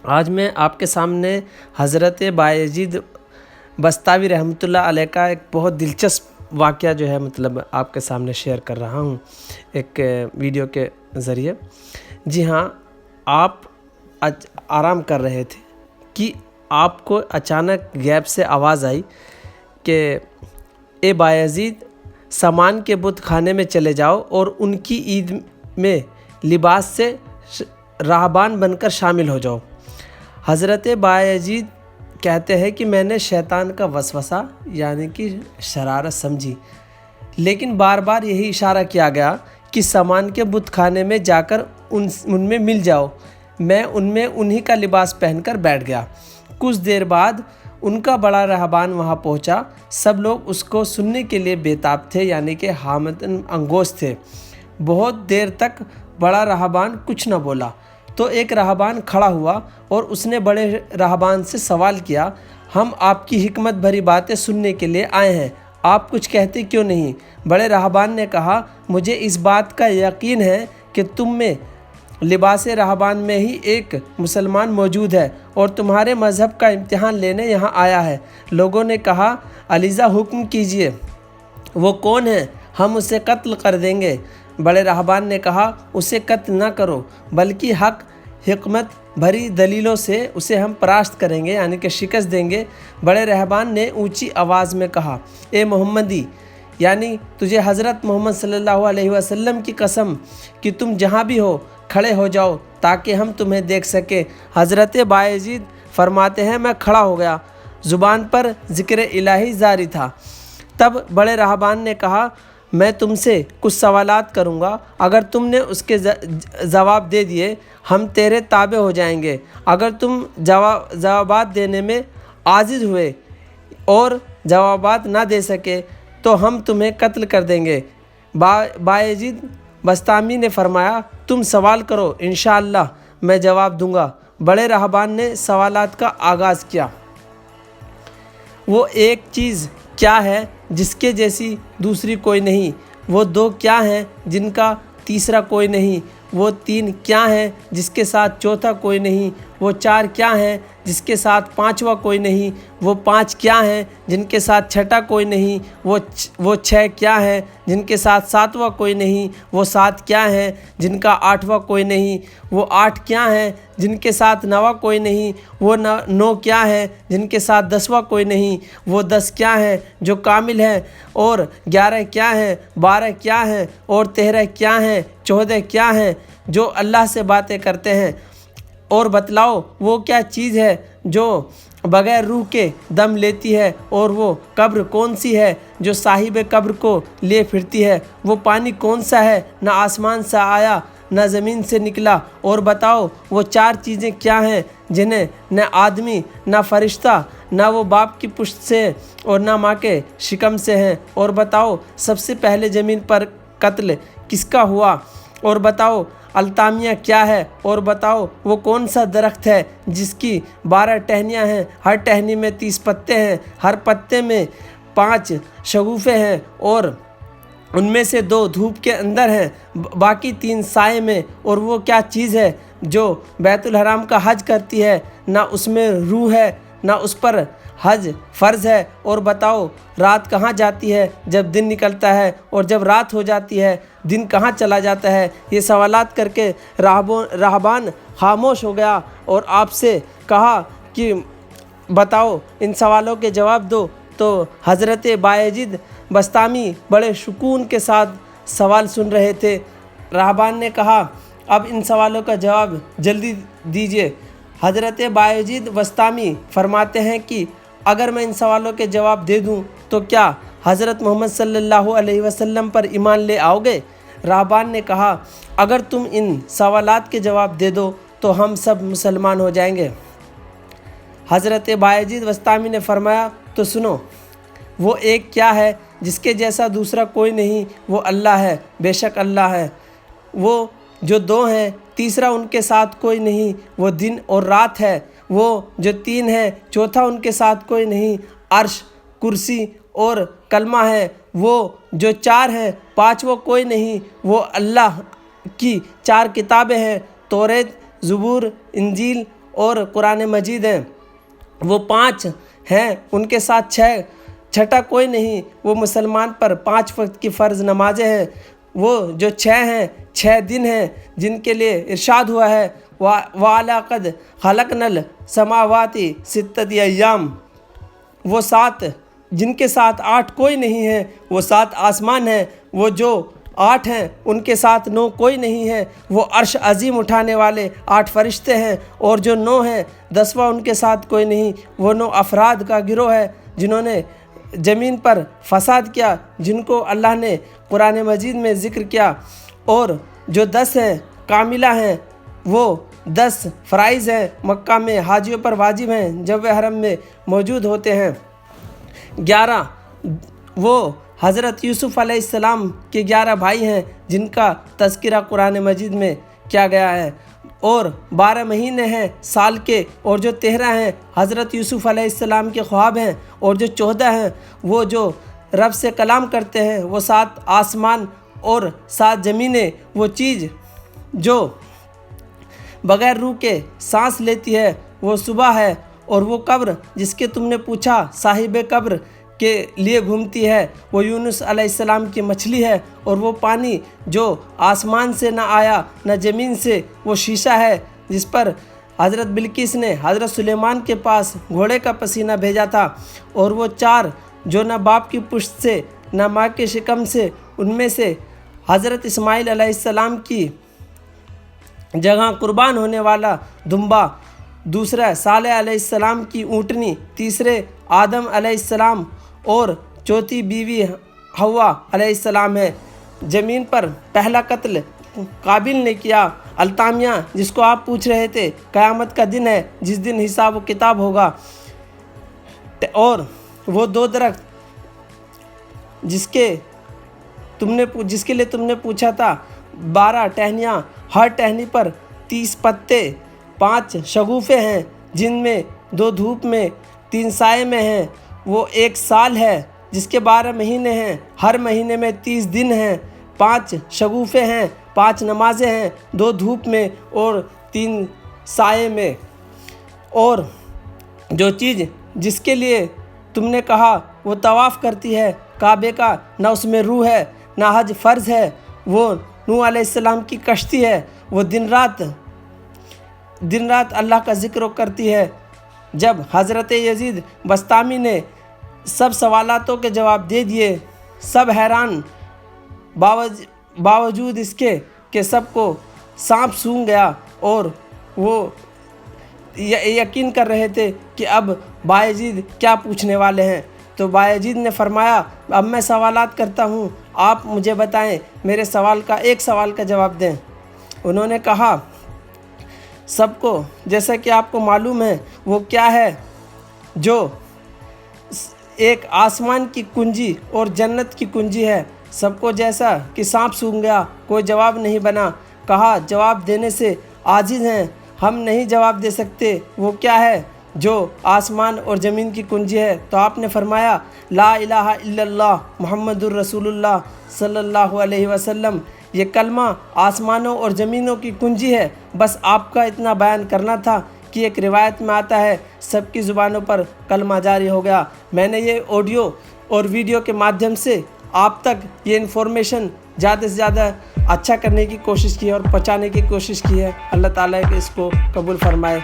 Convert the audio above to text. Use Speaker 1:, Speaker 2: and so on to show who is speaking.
Speaker 1: آج میں آپ کے سامنے حضرت بایزید بستامی رحمۃ اللہ علیہ کا ایک بہت دلچسپ واقعہ جو ہے آپ کے سامنے شیئر کر رہا ہوں ایک ویڈیو کے ذریعے۔ جی ہاں، آپ آرام کر رہے تھے کہ آپ کو اچانک غیب سے آواز آئی کہ اے بایزید، سامان کے بت خانے میں چلے جاؤ اور ان کی عید میں لباس سے راہبان بن کر شامل ہو جاؤ۔ حضرت بایزید کہتے ہیں کہ میں نے شیطان کا وسوسہ یعنی کہ شرارت سمجھی، لیکن بار بار یہی اشارہ کیا گیا کہ سامان کے بت خانے میں جا کر ان میں مل جاؤ۔ میں ان میں انہی کا لباس پہن کر بیٹھ گیا۔ کچھ دیر بعد ان کا بڑا راہبان وہاں پہنچا۔ سب لوگ اس کو سننے کے لیے بےتاب تھے، یعنی کہ حامتاً انگوش تھے۔ بہت دیر تک بڑا راہبان کچھ نہ بولا تو ایک راہبان کھڑا ہوا اور اس نے بڑے راہبان سے سوال کیا، ہم آپ کی حکمت بھری باتیں سننے کے لیے آئے ہیں، آپ کچھ کہتے کیوں نہیں؟ بڑے راہبان نے کہا، مجھے اس بات کا یقین ہے کہ تم میں لباس راہبان میں ہی ایک مسلمان موجود ہے اور تمہارے مذہب کا امتحان لینے یہاں آیا ہے۔ لوگوں نے کہا، علیزہ حکم کیجئے، وہ کون ہے؟ ہم اسے قتل کر دیں گے۔ بڑے راہبان نے کہا، اسے قتل نہ کرو، بلکہ حکمت بھری دلیلوں سے اسے ہم پرست کریں گے، یعنی کہ شکست دیں گے۔ بڑے راہبان نے اونچی آواز میں کہا، اے محمدی، یعنی تجھے حضرت محمد صلی اللہ علیہ وسلم کی قسم کہ تم جہاں بھی ہو کھڑے ہو جاؤ تاکہ ہم تمہیں دیکھ سکیں۔ حضرت بایزید فرماتے ہیں، میں کھڑا ہو گیا، زبان پر ذکر الہی جاری تھا۔ تب بڑے راہبان نے کہا، میں تم سے کچھ سوالات کروں گا، اگر تم نے اس کے جواب دے دیے ہم تیرے تابع ہو جائیں گے، اگر تم جوابات دینے میں عاجز ہوئے اور جوابات نہ دے سکے تو ہم تمہیں قتل کر دیں گے۔ بایزید بستامی نے فرمایا، تم سوال کرو، انشاءاللہ میں جواب دوں گا۔ بڑے راہبان نے سوالات کا آغاز کیا۔ وہ ایک چیز کیا ہے جس کے جیسی دوسری کوئی نہیں؟ وہ دو کیا ہیں جن کا تیسرا کوئی نہیں؟ وہ تین کیا ہیں جس کے ساتھ چوتھا کوئی نہیں؟ وہ چار کیا ہیں جس کے ساتھ پانچواں کوئی نہیں؟ وہ پانچ کیا ہیں جن کے ساتھ چھٹا کوئی نہیں؟ وہ چھ کیا ہیں جن کے ساتھ ساتواں کوئی نہیں؟ وہ سات کیا ہیں جن کا آٹھواں کوئی نہیں؟ وہ آٹھ کیا ہیں جن کے ساتھ نواں کوئی نہیں؟ وہ نو کیا ہیں جن کے ساتھ دسواں کوئی نہیں؟ وہ 10 کیا ہیں جو کامل ہیں؟ اور 11 کیا ہیں؟ 12 کیا ہیں؟ اور 13 کیا ہیں؟ 14 کیا ہیں جو اللہ سے باتیں کرتے ہیں؟ اور بتلاؤ وہ کیا چیز ہے جو بغیر روح کے دم لیتی ہے؟ اور وہ قبر کون سی ہے جو صاحب قبر کو لیے پھرتی ہے؟ وہ پانی کون سا ہے، نہ آسمان سے آیا نہ زمین سے نکلا؟ اور بتاؤ وہ چار چیزیں کیا ہیں جنہیں نہ آدمی نہ فرشتہ نہ وہ باپ کی پشت سے اور نہ ماں کے شکم سے ہیں؟ اور بتاؤ سب سے پہلے زمین پر قتل کس کا ہوا؟ اور بتاؤ التامیہ کیا ہے؟ اور بتاؤ وہ کون سا درخت ہے جس کی 12 ٹہنیاں ہیں، ہر ٹہنی میں 30 پتے ہیں، ہر پتے میں 5 شگوفے ہیں اور ان میں سے 2 دھوپ کے اندر ہیں، باقی 3 سائے میں؟ اور وہ کیا چیز ہے جو بیت الحرام کا حج کرتی ہے، نہ اس میں روح ہے نہ اس پر حج فرض ہے؟ اور بتاؤ رات کہاں جاتی ہے جب دن نکلتا ہے، اور جب رات ہو جاتی ہے دن کہاں چلا جاتا ہے؟ یہ سوالات کر کے راہبان خاموش ہو گیا اور آپ سے کہا کہ بتاؤ ان سوالوں کے جواب دو۔ تو حضرت بایزید بستامی بڑے سکون کے ساتھ سوال سن رہے تھے۔ راہبان نے کہا، اب ان سوالوں کا جواب جلدی دیجیے۔ حضرت بایزید بستامی فرماتے ہیں کہ اگر میں ان سوالوں کے جواب دے دوں تو کیا حضرت محمد صلی اللہ علیہ وسلم پر ایمان لے آؤ گے؟ راہبان نے کہا، اگر تم ان سوالات کے جواب دے دو تو ہم سب مسلمان ہو جائیں گے۔ حضرت بایزید بستامی نے فرمایا، تو سنو، وہ ایک کیا ہے جس کے جیسا دوسرا کوئی نہیں؟ وہ اللہ ہے، بے شک اللہ ہے۔ وہ جو 2 ہیں، تیسرا ان کے ساتھ کوئی نہیں، وہ دن اور رات ہے۔ وہ جو 3 ہیں، چوتھا ان کے ساتھ کوئی نہیں، عرش، کرسی اور کلمہ ہے۔ وہ جو 4 ہیں، 5واں کوئی نہیں، وہ اللہ کی 4 کتابیں ہیں، توریت، زبور، انجیل اور قرآن مجید ہیں وہ 5 ہیں، ان کے ساتھ 6 چھٹا کوئی نہیں۔ وہ مسلمان پر 5 وقت کی فرض نمازیں ہیں، وہ جو 6 ہیں 6 دن ہیں جن کے لیے ارشاد ہوا ہے وَعَلَىٰ قَدْ خَلَقْنَا السَّمَاوَاتِ سِتَّةِ أَيَّامٍ، وہ 7 جن کے ساتھ 8 کوئی نہیں ہے، وہ 7 آسمان ہیں، وہ جو 8 ہیں ان کے ساتھ 9 کوئی نہیں ہے، وہ عرش عظیم اٹھانے والے 8 فرشتے ہیں، اور جو 9 ہیں 10واں ان کے ساتھ کوئی نہیں، وہ 9 افراد کا گروہ ہے جنہوں نے زمین پر فساد کیا، جن کو اللہ نے قرآن مجید میں ذکر کیا۔ اور جو 10 ہیں کاملہ ہیں، وہ 10 فرائض ہیں مکہ میں حاجیوں پر واجب ہیں جب وہ حرم میں موجود ہوتے ہیں۔ 11 وہ حضرت یوسف علیہ السلام کے 11 بھائی ہیں جن کا تذکرہ قرآن مجید میں کیا گیا ہے، اور 12 مہینے ہیں سال کے، اور جو 13 ہیں حضرت یوسف علیہ السلام کے خواب ہیں، اور جو 14 ہیں وہ جو رب سے کلام کرتے ہیں، وہ 7 آسمان اور 7 زمینیں، وہ چیز جو بغیر روح کے سانس لیتی ہے وہ صبح ہے، اور وہ قبر جس کے تم نے پوچھا صاحب قبر کے لیے گھومتی ہے، وہ یونس علیہ السلام کی مچھلی ہے، اور وہ پانی جو آسمان سے نہ آیا نہ زمین سے، وہ شیشہ ہے جس پر حضرت بلقیس نے حضرت سلیمان کے پاس گھوڑے کا پسینہ بھیجا تھا، اور وہ 4 جو نہ باپ کی پشت سے نہ ماں کے شکم سے، ان میں سے حضرت اسماعیل علیہ السلام کی جگہ قربان ہونے والا دمبا، دوسرا صالح علیہ السلام کی اونٹنی، تیسرے آدم علیہ السلام، اور چوتھی بیوی حوا علیہ السلام ہے۔ زمین پر پہلا قتل قابل نے کیا۔ التامیہ جس کو آپ پوچھ رہے تھے، قیامت کا دن ہے جس دن حساب و کتاب ہوگا، اور وہ 2 درخت جس کے لیے تم نے پوچھا تھا، 12 ٹہنیاں، ہر ٹہنی پر 30 پتے، 5 شگوفے ہیں جن میں 2 دھوپ میں 3 سائے میں ہیں، وہ 1 سال ہے جس کے 12 مہینے ہیں، ہر مہینے میں 30 دن ہیں، 5 شگوفے ہیں، 5 نمازیں ہیں، 2 دھوپ میں اور 3 سائے میں۔ اور جو چیز جس کے لیے تم نے کہا وہ طواف کرتی ہے کعبے کا، نہ اس میں روح ہے نہ حج فرض ہے، وہ نوح علیہ السلام کی کشتی ہے، وہ دن رات اللہ کا ذکر کرتی ہے۔ جب حضرت یزید بسطامی نے سب سوالاتوں کے جواب دے دیے، سب حیران، باوجود اس کے کہ سب کو سانپ سونگھ گیا، اور وہ یقین کر رہے تھے کہ اب بایزید کیا پوچھنے والے ہیں، تو بایزید نے فرمایا اب میں سوالات کرتا ہوں، آپ مجھے بتائیں، میرے سوال کا ایک سوال کا جواب دیں۔ انہوں نے کہا سب کو جیسا کہ آپ کو معلوم ہے وہ کیا ہے جو ایک آسمان کی کنجی اور جنت کی کنجی ہے، سب کو جیسا کہ سانپ سونگھ گیا، کوئی جواب نہیں بنا۔ کہا جواب دینے سے عاجز ہیں، ہم نہیں جواب دے سکتے، وہ کیا ہے جو آسمان اور زمین کی کنجی ہے؟ تو آپ نے فرمایا لا الہ الا اللہ محمد الرسول اللہ صلی اللہ علیہ وسلم، یہ کلمہ آسمانوں اور زمینوں کی کنجی ہے۔ بس آپ کا اتنا بیان کرنا تھا کہ ایک روایت میں آتا ہے سب کی زبانوں پر کلمہ جاری ہو گیا۔ میں نے یہ آڈیو اور ویڈیو کے مادھیم سے آپ تک یہ انفارمیشن زیادہ سے زیادہ اچھا کرنے کی کوشش کی ہے اور پہنچانے کی کوشش کی ہے۔ اللہ تعالیٰ اس کو قبول فرمائے۔